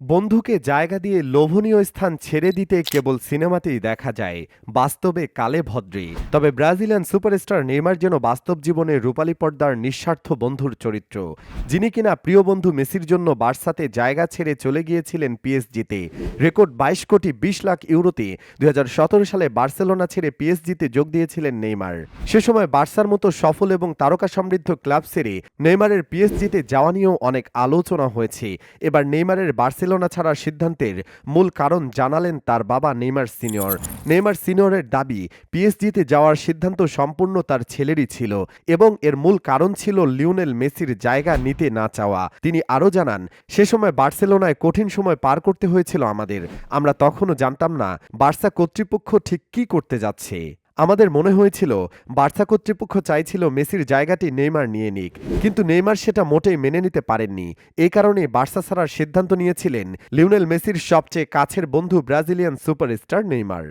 বন্ধুকে জায়গা দিয়ে লোভনীয় স্থান ছেড়ে দিতে কেবল সিনেমাতেই দেখা যায়, বাস্তবে কালে ভদ্রে। তবে ব্রাজিলিয়ান সুপারস্টার নেইমার যেন বাস্তব জীবনে রূপালী পর্দার নিঃস্বার্থ বন্ধুর চরিত্র, যিনি কিনা প্রিয় বন্ধু মেসির জন্য বার্সাতে জায়গা ছেড়ে চলে গিয়েছিলেন পিএসজিতে। রেকর্ড 22 কোটি 20 লাখ ইউরোতে 2017 সালে বার্সেলোনা ছেড়ে পিএসজিতে যোগ দিয়েছিলেন নেইমার। সে সময় বার্সার মতো সফল এবং তারকা সমৃদ্ধ ক্লাব ছেড়ে নেইমারের পিএসজিতে যাওয়া নিয়েও অনেক আলোচনা হয়েছে। এবার নেইমারের বার্সেলোনা ছাড়ার সিদ্ধান্তের মূল কারণ জানালেন তার বাবা নেইমার সিনিয়র। নেইমার সিনিয়রের দাবি, পিএসজিতে যাওয়ার সিদ্ধান্ত সম্পূর্ণ তার ছেলেরই ছিল এবং এর মূল কারণ ছিল লিওনেল মেসির জায়গা নিতে না চাওয়া। তিনি আরও জানান, সে সময় বার্সেলোনায় কঠিন সময় পার করতে হয়েছিল আমাদের। আমরা তখনও জানতাম না বার্সা কর্তৃপক্ষ ঠিক কী করতে যাচ্ছে। আমাদের মনে হয়েছিল বার্সা কর্তৃপক্ষ চাইছিল মেসির জায়গাটি নেইমার নিয়ে নিক, কিন্তু নেইমার সেটা মোটেই মেনে নিতে পারেননি। এই কারণে বার্সা ছাড়ার সিদ্ধান্ত নিয়েছিলেন লিওনেল মেসির সবচেয়ে কাছের বন্ধু ব্রাজিলিয়ান সুপারস্টার নেইমার।